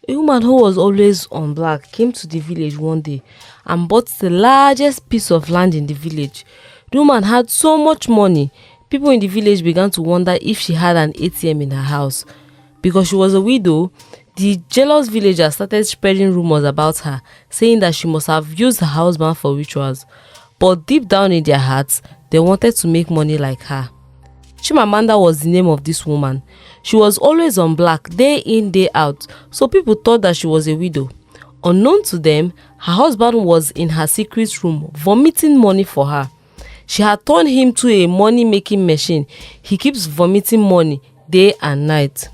A woman who was always on black came to the village one day and bought the largest piece of land in the village. The woman had so much money, people in the village began to wonder if she had an ATM in her house. Because she was a widow, the jealous villagers started spreading rumors about her, saying that she must have used her husband for rituals. But deep down in their hearts, they wanted to make money like her. Chimamanda was the name of this woman. She was always on black, day in, day out, so people thought that she was a widow. Unknown to them, her husband was in her secret room vomiting money for her. She had turned him to a money-making machine. He keeps vomiting money day and night.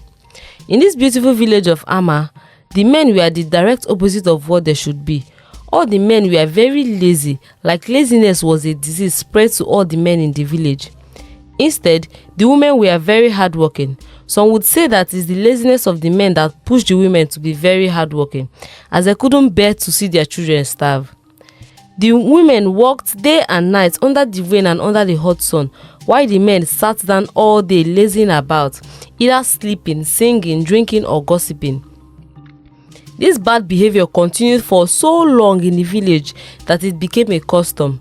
In this beautiful village of Armar, the men were the direct opposite of what they should be. All the men were very lazy, like laziness was a disease spread to all the men in the village. Instead, the women were very hardworking. Some would say that it's the laziness of the men that pushed the women to be very hardworking, as they couldn't bear to see their children starve. The women worked day and night under the rain and under the hot sun, while the men sat down all day lazing about, either sleeping, singing, drinking, or gossiping. This bad behavior continued for so long in the village that it became a custom.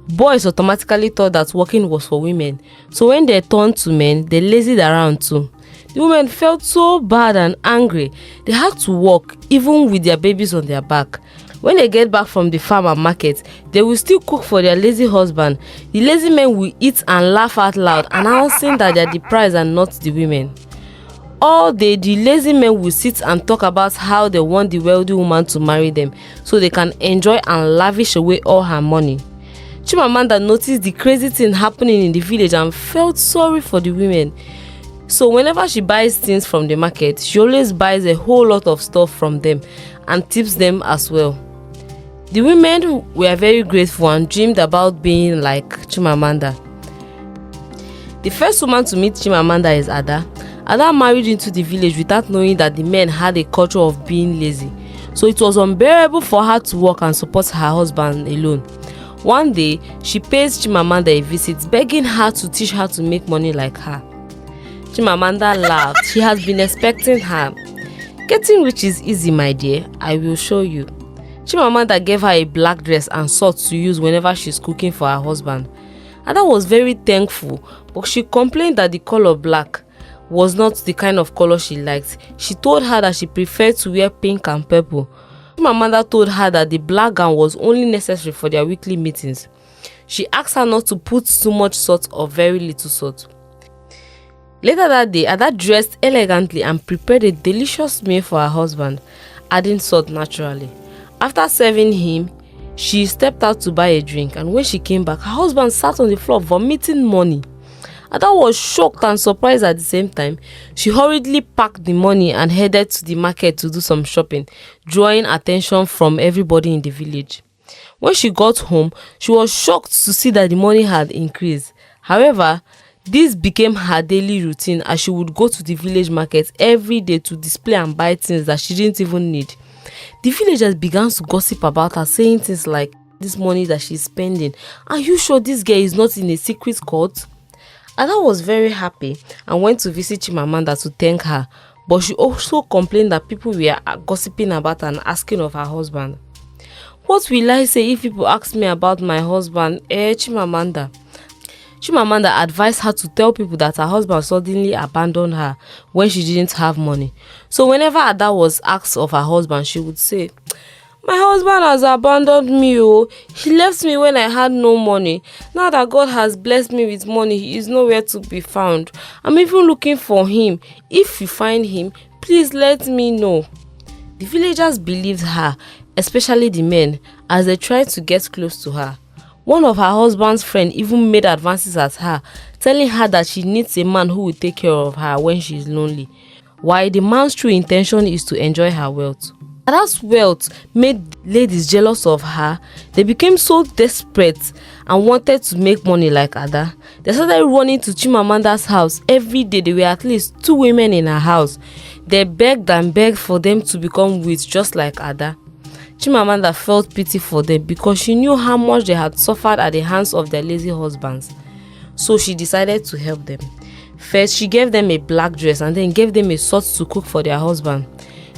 Boys automatically thought that working was for women, so when they turned to men, they lazied around too. The women felt so bad and angry. They had to work even with their babies on their back. When they get back from the farm and market, they will still cook for their lazy husband. The lazy men will eat and laugh out loud, announcing that they are the prize and not the women. All day, the lazy men will sit and talk about how they want the wealthy woman to marry them so they can enjoy and lavish away all her money. Chimamanda noticed the crazy thing happening in the village and felt sorry for the women. So whenever she buys things from the market, she always buys a whole lot of stuff from them and tips them as well. The women were very grateful and dreamed about being like Chimamanda. The first woman to meet Chimamanda is Ada. Ada married into the village without knowing that the men had a culture of being lazy. So it was unbearable for her to work and support her husband alone. One day, she pays Chimamanda a visit, begging her to teach her to make money like her. Chimamanda laughed. She has been expecting her. Getting rich is easy, my dear. I will show you. Chimamanda gave her a black dress and salt to use whenever she's cooking for her husband. Ada was very thankful, but she complained that the color black was not the kind of color she liked. She told her that she preferred to wear pink and purple. Chimamanda told her that the black gown was only necessary for their weekly meetings. She asked her not to put too much salt or very little salt. Later that day, Ada dressed elegantly and prepared a delicious meal for her husband, adding salt naturally. After serving him, she stepped out to buy a drink, and when she came back, her husband sat on the floor vomiting money. Ada was shocked and surprised at the same time. She hurriedly packed the money and headed to the market to do some shopping, drawing attention from everybody in the village. When she got home, she was shocked to see that the money had increased. However, this became her daily routine, as she would go to the village market every day to display and buy things that she didn't even need. The villagers began to gossip about her, saying things like, "This money that she's spending, are you sure this girl is not in a secret cult?" Ada was very happy and went to visit Chimamanda to thank her, but she also complained that people were gossiping about her and asking of her husband. "What will I say if people ask me about my husband, Chimamanda?" Chimamanda advised her to tell people that her husband suddenly abandoned her when she didn't have money. So whenever Ada was asked of her husband, she would say, "My husband has abandoned me. Oh, he left me when I had no money. Now that God has blessed me with money, he is nowhere to be found. I'm even looking for him. If you find him, please let me know." The villagers believed her, especially the men, as they tried to get close to her. One of her husband's friends even made advances at her, telling her that she needs a man who will take care of her when she is lonely, while the man's true intention is to enjoy her wealth. Ada's wealth made ladies jealous of her. They became so desperate and wanted to make money like Ada. They started running to Chimamanda's house every day. There were at least 2 women in her house. They begged and begged for them to become rich just like Ada. Chimamanda felt pity for them because she knew how much they had suffered at the hands of their lazy husbands. So she decided to help them. First, she gave them a black dress and then gave them a salt to cook for their husband.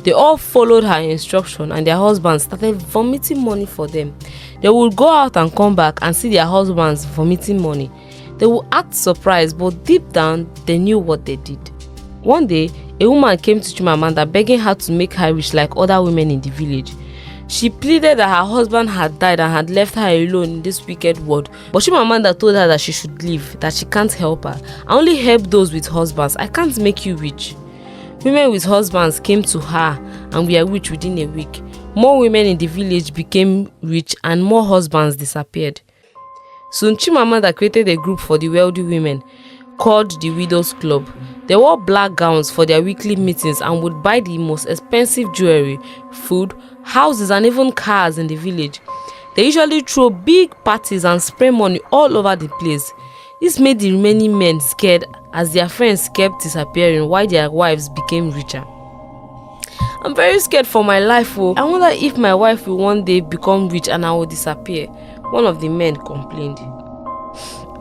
They all followed her instruction and their husbands started vomiting money for them. They would go out and come back and see their husbands vomiting money. They would act surprised, but deep down they knew what they did. One day, a woman came to Chimamanda begging her to make her rich like other women in the village. She pleaded that her husband had died and had left her alone in this wicked world. But Chimamanda told her that she should leave, that she can't help her. I only help those with husbands. I can't make you rich. Women with husbands came to her and were rich within a week. More women in the village became rich and more husbands disappeared. Soon Chimamanda created a group for the wealthy women called the Widows Club. They wore black gowns for their weekly meetings and would buy the most expensive jewelry, food, houses and even cars in the village. They usually throw big parties and spray money all over the place. This made the remaining men scared as their friends kept disappearing while their wives became richer. I'm very scared for my life. I wonder if my wife will one day become rich and I will disappear, one of the men complained.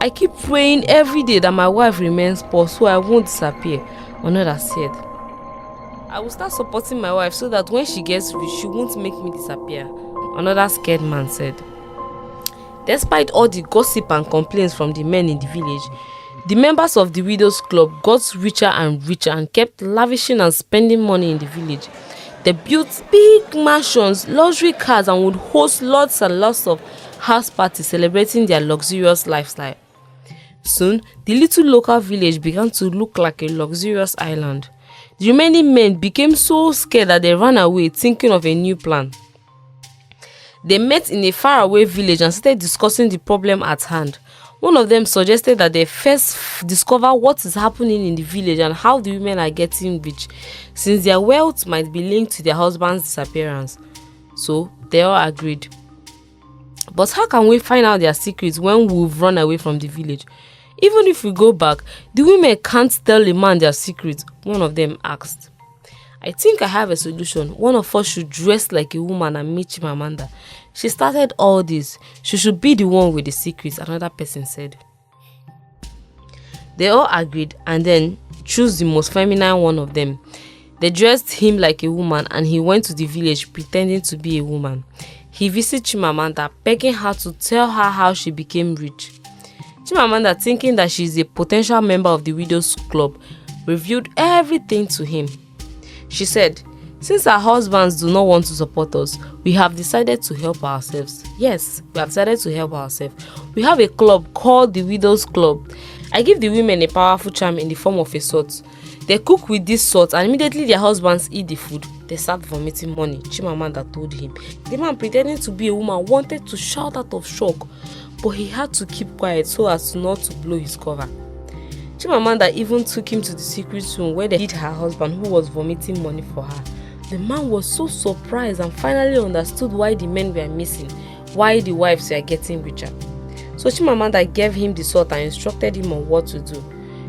I keep praying every day that my wife remains poor so I won't disappear, another said. I will start supporting my wife so that when she gets rich, she won't make me disappear, another scared man said. Despite all the gossip and complaints from the men in the village, the members of the Widows Club got richer and richer and kept lavishing and spending money in the village. They built big mansions, luxury cars and would host lots and lots of house parties celebrating their luxurious lifestyle. Soon, the little local village began to look like a luxurious island. The remaining men became so scared that they ran away thinking of a new plan. They met in a faraway village and started discussing the problem at hand. One of them suggested that they first discover what is happening in the village and how the women are getting rich, since their wealth might be linked to their husband's disappearance. So, they all agreed. But how can we find out their secrets when we've run away from the village? Even if we go back, the women can't tell a man their secrets, one of them asked. I think I have a solution. One of us should dress like a woman and meet Chimamanda. She started all this. She should be the one with the secrets, another person said. They all agreed and then chose the most feminine one of them. They dressed him like a woman and he went to the village pretending to be a woman. He visited Chimamanda, begging her to tell her how she became rich. Chimamanda, thinking that she is a potential member of the Widows Club, revealed everything to him. She said, since our husbands do not want to support us, we have decided to help ourselves. Yes, we have decided to help ourselves. We have a club called the Widows Club. I give the women a powerful charm in the form of a salt. They cook with this salt and immediately their husbands eat the food. They start vomiting money, Chimamanda told him. The man, pretending to be a woman, wanted to shout out of shock, but he had to keep quiet so as not to blow his cover. Chimamanda even took him to the secret room where they hid her husband who was vomiting money for her. The man was so surprised and finally understood why the men were missing, why the wives were getting richer. So Chimamanda gave him the salt and instructed him on what to do.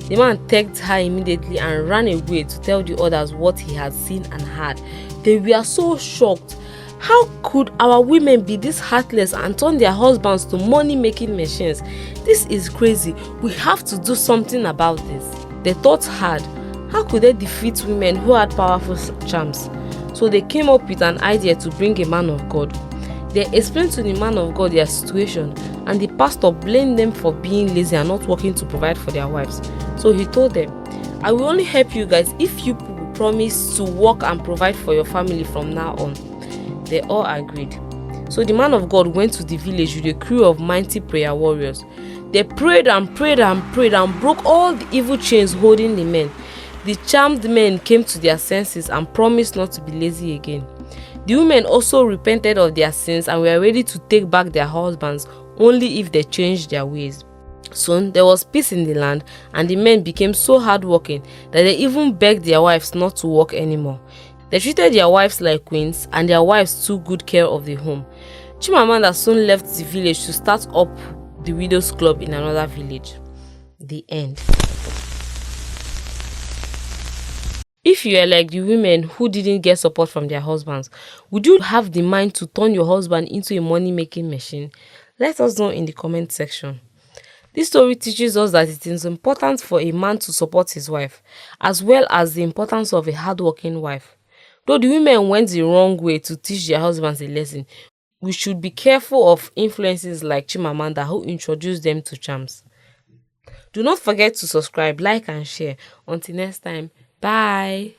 The man thanked her immediately and ran away to tell the others what he had seen and heard. They were so shocked. How could our women be this heartless and turn their husbands to money-making machines? This is crazy. We have to do something about this. They thought hard. How could they defeat women who had powerful charms? So they came up with an idea to bring a man of God. They explained to the man of God their situation, and the pastor blamed them for being lazy and not working to provide for their wives. So he told them, I will only help you guys if you promise to work and provide for your family from now on. They all agreed. So the man of God went to the village with a crew of mighty prayer warriors. They prayed and prayed and prayed and broke all the evil chains holding the men. The charmed men came to their senses and promised not to be lazy again. The women also repented of their sins and were ready to take back their husbands only if they changed their ways. Soon there was peace in the land, and the men became so hardworking that they even begged their wives not to work anymore. They treated their wives like queens, and their wives took good care of the home. Chimamanda soon left the village to start up the Widows Club in another village. The end. If you are like the women who didn't get support from their husbands, would you have the mind to turn your husband into a money-making machine? Let us know in the comment section. This story teaches us that it is important for a man to support his wife, as well as the importance of a hardworking wife. Though the women went the wrong way to teach their husbands a lesson, we should be careful of influences like Chimamanda who introduced them to charms. Do not forget to subscribe, like, and share. Until next time, bye.